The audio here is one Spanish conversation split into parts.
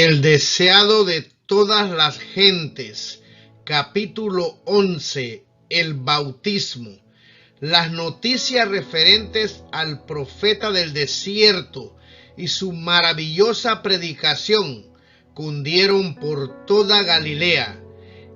El deseado de todas las gentes, capítulo 11, el bautismo. Las noticias referentes al profeta del desierto y su maravillosa predicación cundieron por toda Galilea.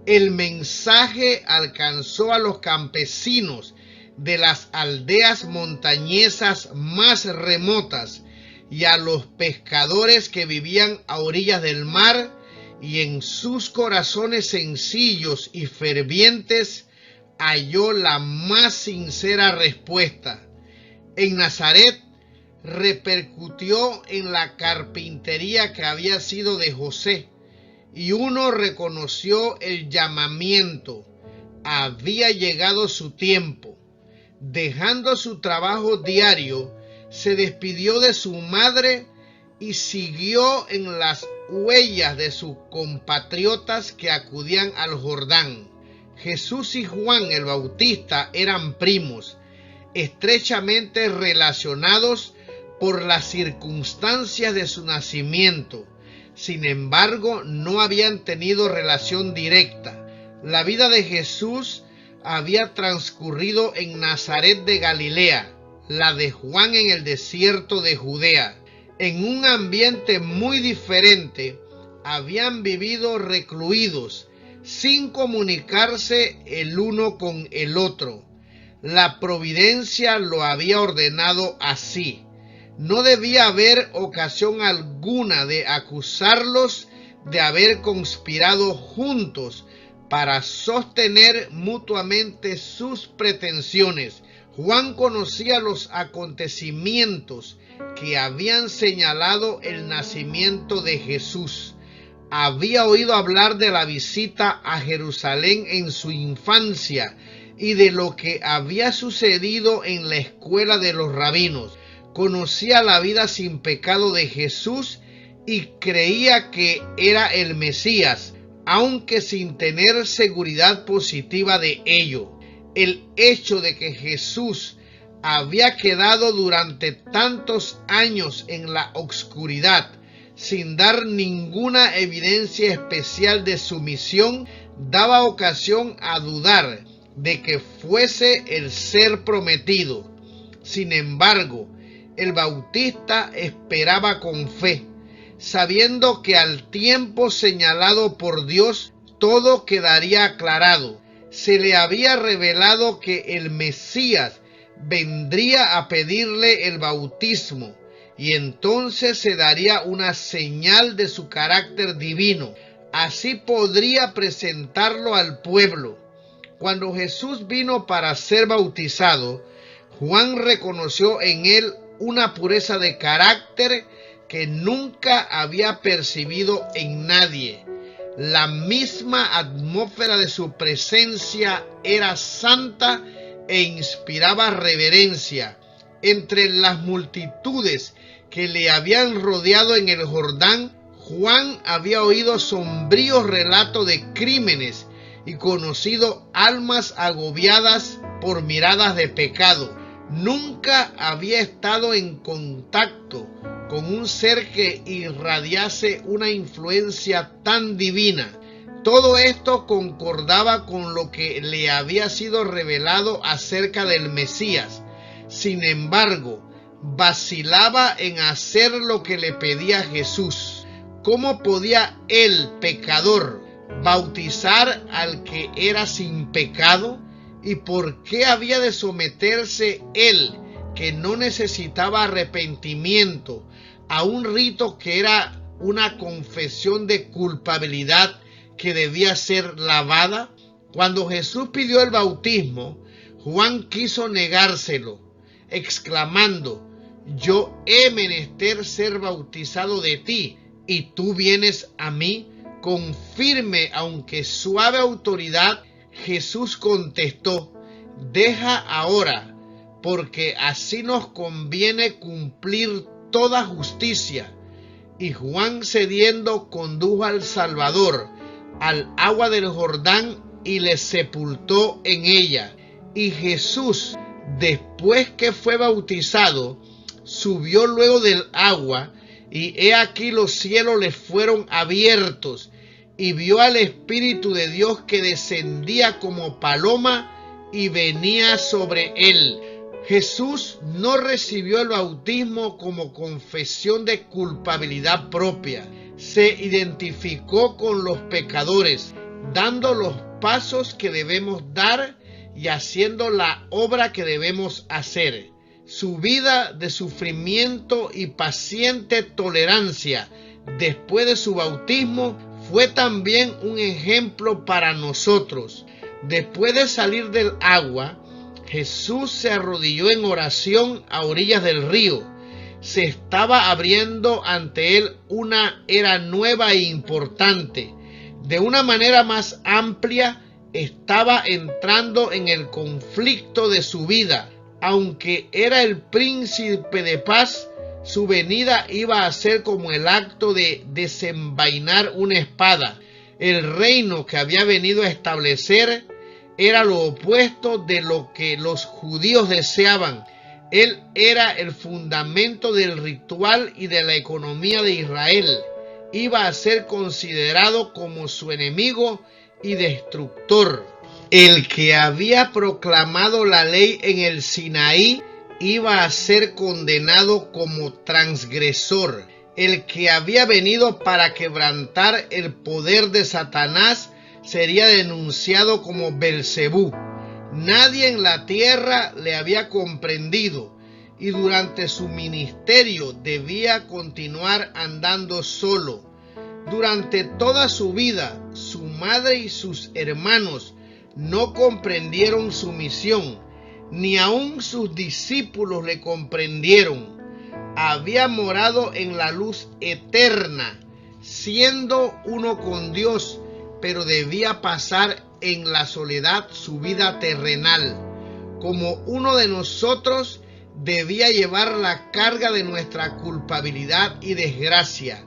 El mensaje alcanzó a los campesinos de las aldeas montañesas más remotas y a los pescadores que vivían a orillas del mar, y en sus corazones sencillos y fervientes halló la más sincera respuesta. En Nazaret repercutió en la carpintería que había sido de José, y uno reconoció el llamamiento. Había llegado su tiempo. Dejando su trabajo diario, se despidió de su madre y siguió en las huellas de sus compatriotas que acudían al Jordán. Jesús y Juan el Bautista eran primos, estrechamente relacionados por las circunstancias de su nacimiento. Sin embargo, no habían tenido relación directa. La vida de Jesús había transcurrido en Nazaret de Galilea, la de Juan en el desierto de Judea. En un ambiente muy diferente, habían vivido recluidos, sin comunicarse el uno con el otro. La providencia lo había ordenado así. No debía haber ocasión alguna de acusarlos de haber conspirado juntos para sostener mutuamente sus pretensiones. Juan conocía los acontecimientos que habían señalado el nacimiento de Jesús. Había oído hablar de la visita a Jerusalén en su infancia y de lo que había sucedido en la escuela de los rabinos. Conocía la vida sin pecado de Jesús y creía que era el Mesías, aunque sin tener seguridad positiva de ello. El hecho de que Jesús había quedado durante tantos años en la oscuridad, sin dar ninguna evidencia especial de su misión, daba ocasión a dudar de que fuese el ser prometido. Sin embargo, el Bautista esperaba con fe, sabiendo que al tiempo señalado por Dios todo quedaría aclarado. Se le había revelado que el Mesías vendría a pedirle el bautismo, y entonces se daría una señal de su carácter divino. Así podría presentarlo al pueblo. Cuando Jesús vino para ser bautizado, Juan reconoció en él una pureza de carácter que nunca había percibido en nadie. La misma atmósfera de su presencia era santa e inspiraba reverencia. Entre las multitudes que le habían rodeado en el Jordán, Juan había oído sombríos relatos de crímenes y conocido almas agobiadas por miradas de pecado. Nunca había estado en contacto con un ser que irradiase una influencia tan divina. Todo esto concordaba con lo que le había sido revelado acerca del Mesías. Sin embargo, vacilaba en hacer lo que le pedía Jesús. ¿Cómo podía él, pecador, bautizar al que era sin pecado? ¿Y por qué había de someterse él, que no necesitaba arrepentimiento, a un rito que era una confesión de culpabilidad que debía ser lavada? Cuando Jesús pidió el bautismo, Juan quiso negárselo, exclamando: «Yo he menester ser bautizado de ti, y tú vienes a mí». Con firme aunque suave autoridad, Jesús contestó: «Deja ahora, porque así nos conviene cumplir toda justicia». Y Juan, cediendo, condujo al Salvador al agua del Jordán y le sepultó en ella. Y Jesús, después que fue bautizado, subió luego del agua, y he aquí los cielos le fueron abiertos, y vio al Espíritu de Dios que descendía como paloma y venía sobre él. Jesús no recibió el bautismo como confesión de culpabilidad propia. Se identificó con los pecadores, dando los pasos que debemos dar y haciendo la obra que debemos hacer. Su vida de sufrimiento y paciente tolerancia después de su bautismo fue también un ejemplo para nosotros. Después de salir del agua, Jesús se arrodilló en oración a orillas del río. Se estaba abriendo ante él una era nueva e importante. De una manera más amplia, estaba entrando en el conflicto de su vida. Aunque era el príncipe de paz, su venida iba a ser como el acto de desenvainar una espada. El reino que había venido a establecer era lo opuesto de lo que los judíos deseaban. Él era el fundamento del ritual y de la economía de Israel. Iba a ser considerado como su enemigo y destructor. El que había proclamado la ley en el Sinaí iba a ser condenado como transgresor. El que había venido para quebrantar el poder de Satanás sería denunciado como Belcebú. Nadie en la tierra le había comprendido y durante su ministerio debía continuar andando solo. Durante toda su vida, su madre y sus hermanos no comprendieron su misión, ni aun sus discípulos le comprendieron. Había morado en la luz eterna, siendo uno con Dios, pero debía pasar en la soledad su vida terrenal. Como uno de nosotros, debía llevar la carga de nuestra culpabilidad y desgracia.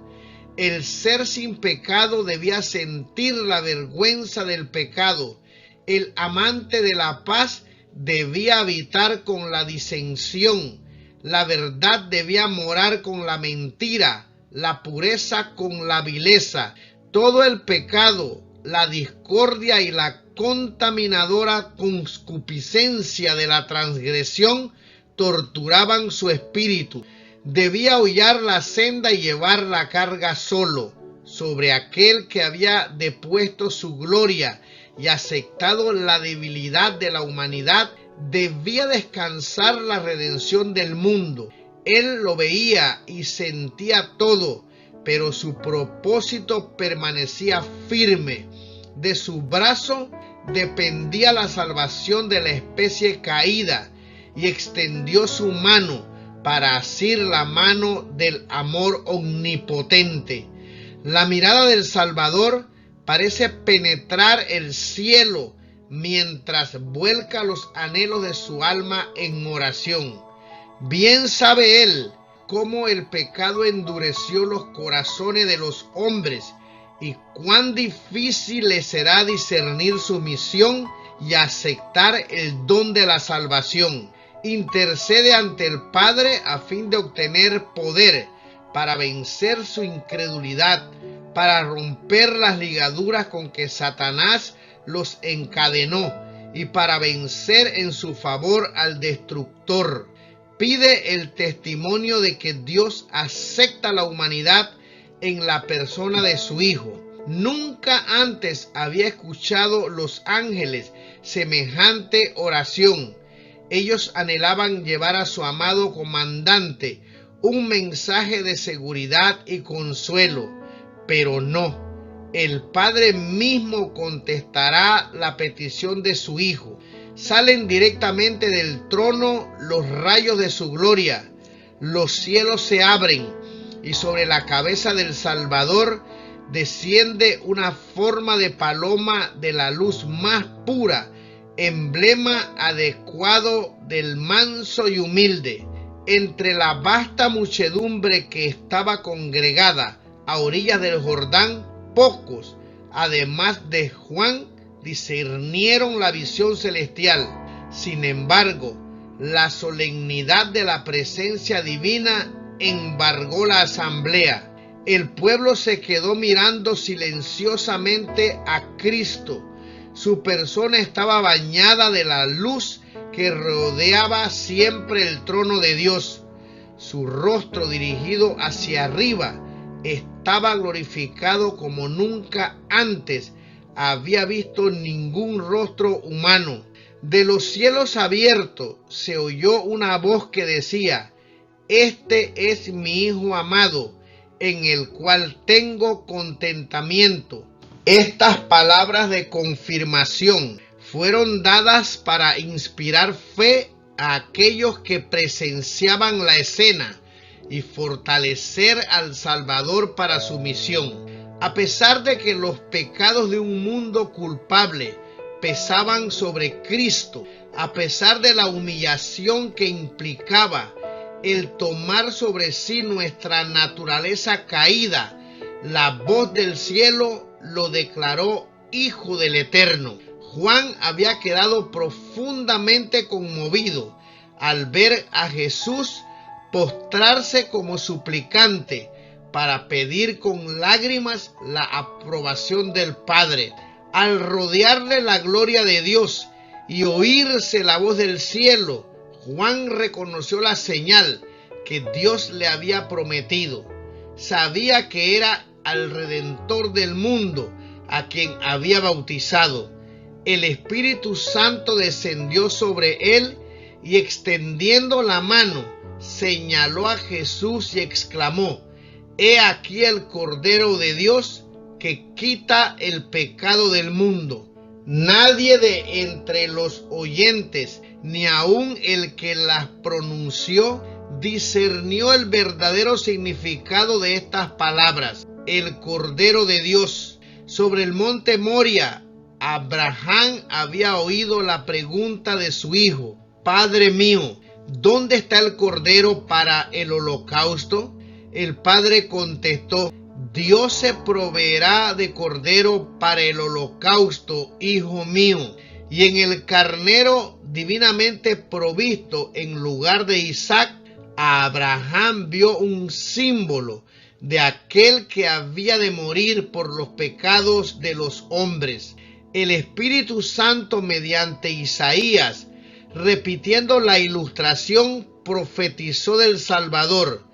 El ser sin pecado debía sentir la vergüenza del pecado. El amante de la paz debía habitar con la disensión. La verdad debía morar con la mentira, la pureza con la vileza. Todo el pecado, la discordia y la contaminadora concupiscencia de la transgresión torturaban su espíritu. Debía hollar la senda y llevar la carga solo. Sobre aquel que había depuesto su gloria y aceptado la debilidad de la humanidad, debía descansar la redención del mundo. Él lo veía y sentía todo, pero su propósito permanecía firme. De su brazo dependía la salvación de la especie caída, y extendió su mano para asir la mano del amor omnipotente. La mirada del Salvador parece penetrar el cielo mientras vuelca los anhelos de su alma en oración. Bien sabe él cómo el pecado endureció los corazones de los hombres y cuán difícil les será discernir su misión y aceptar el don de la salvación. Intercede ante el Padre a fin de obtener poder para vencer su incredulidad, para romper las ligaduras con que Satanás los encadenó y para vencer en su favor al destructor. Pide el testimonio de que Dios acepta la humanidad en la persona de su Hijo. Nunca antes había escuchado los ángeles semejante oración. Ellos anhelaban llevar a su amado comandante un mensaje de seguridad y consuelo, pero no. El Padre mismo contestará la petición de su Hijo. Salen directamente del trono los rayos de su gloria. Los cielos se abren y sobre la cabeza del Salvador desciende una forma de paloma de la luz más pura, emblema adecuado del manso y humilde. Entre la vasta muchedumbre que estaba congregada a orillas del Jordán, pocos, además de Juan, discernieron la visión celestial. Sin embargo, la solemnidad de la presencia divina embargó la asamblea. El pueblo se quedó mirando silenciosamente a Cristo. Su persona estaba bañada de la luz que rodeaba siempre el trono de Dios. Su rostro, dirigido hacia arriba, estaba glorificado como nunca antes había visto ningún rostro humano. De los cielos abiertos se oyó una voz que decía: Este es mi Hijo amado, en el cual tengo contentamiento. Estas palabras de confirmación fueron dadas para inspirar fe a aquellos que presenciaban la escena y fortalecer al Salvador para su misión. A pesar de que los pecados de un mundo culpable pesaban sobre Cristo, a pesar de la humillación que implicaba el tomar sobre sí nuestra naturaleza caída, la voz del cielo lo declaró Hijo del Eterno. Juan había quedado profundamente conmovido al ver a Jesús postrarse como suplicante para pedir con lágrimas la aprobación del Padre. Al rodearle la gloria de Dios y oírse la voz del cielo, Juan reconoció la señal que Dios le había prometido. Sabía que era al Redentor del mundo a quien había bautizado. El Espíritu Santo descendió sobre él y, extendiendo la mano, señaló a Jesús y exclamó: He aquí el Cordero de Dios que quita el pecado del mundo. Nadie de entre los oyentes, ni aun el que las pronunció, discernió el verdadero significado de estas palabras. El Cordero de Dios. Sobre el monte Moria, Abraham había oído la pregunta de su hijo: Padre mío, ¿dónde está el cordero para el holocausto? El padre contestó: Dios se proveerá de cordero para el holocausto, hijo mío. Y en el carnero divinamente provisto en lugar de Isaac, Abraham vio un símbolo de aquel que había de morir por los pecados de los hombres. El Espíritu Santo, mediante Isaías, repitiendo la ilustración, profetizó del Salvador.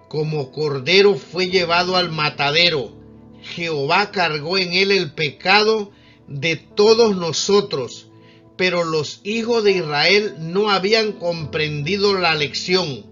Como cordero fue llevado al matadero. Jehová cargó en él el pecado de todos nosotros. Pero los hijos de Israel no habían comprendido la lección.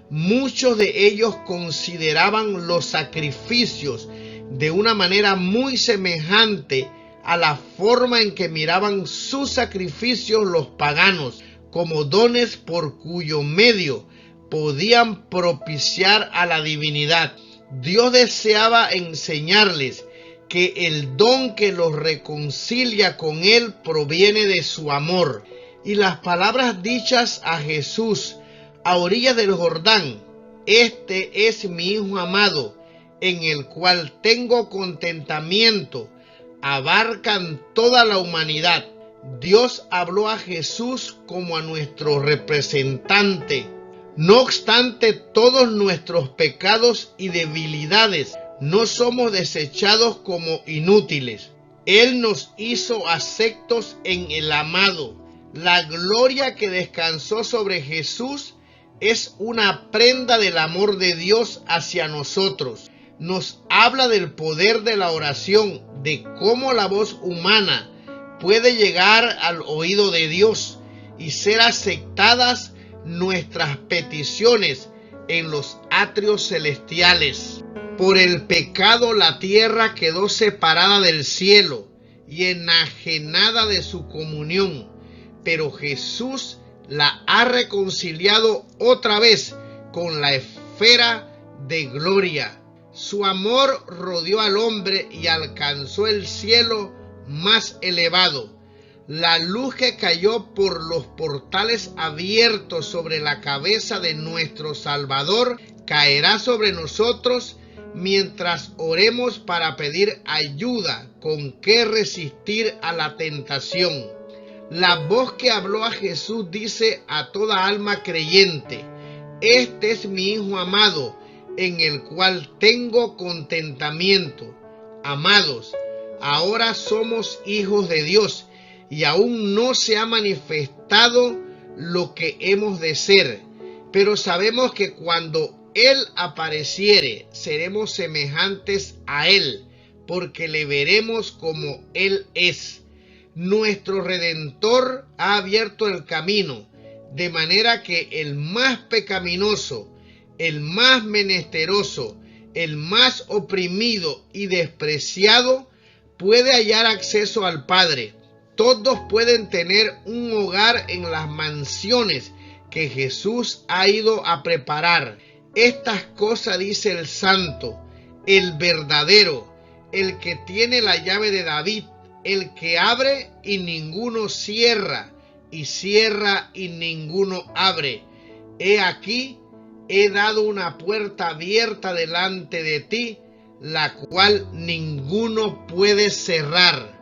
Muchos de ellos consideraban los sacrificios de una manera muy semejante a la forma en que miraban sus sacrificios los paganos, como dones por cuyo medio podían propiciar a la divinidad. Dios deseaba enseñarles que el don que los reconcilia con Él proviene de su amor. Y las palabras dichas a Jesús a orillas del Jordán: Este es mi Hijo amado, en el cual tengo contentamiento, abarcan toda la humanidad. Dios habló a Jesús como a nuestro representante. No obstante todos nuestros pecados y debilidades, no somos desechados como inútiles. Él nos hizo aceptos en el amado. La gloria que descansó sobre Jesús es una prenda del amor de Dios hacia nosotros. Nos habla del poder de la oración, de cómo la voz humana puede llegar al oído de Dios y ser aceptadas nuestras peticiones en los atrios celestiales. Por el pecado la tierra quedó separada del cielo y enajenada de su comunión, pero Jesús la ha reconciliado otra vez con la esfera de gloria. Su amor rodeó al hombre y alcanzó el cielo más elevado. La luz que cayó por los portales abiertos sobre la cabeza de nuestro Salvador caerá sobre nosotros mientras oremos para pedir ayuda con que resistir a la tentación. La voz que habló a Jesús dice a toda alma creyente: Este es mi Hijo amado, en el cual tengo contentamiento. Amados, ahora somos hijos de Dios y aún no se ha manifestado lo que hemos de ser, pero sabemos que cuando Él apareciere, seremos semejantes a Él, porque le veremos como Él es. Nuestro Redentor ha abierto el camino, de manera que el más pecaminoso, el más menesteroso, el más oprimido y despreciado puede hallar acceso al Padre. Todos pueden tener un hogar en las mansiones que Jesús ha ido a preparar. Estas cosas dice el Santo, el verdadero, el que tiene la llave de David, el que abre y ninguno cierra, y cierra y ninguno abre. He aquí, he dado una puerta abierta delante de ti, la cual ninguno puede cerrar.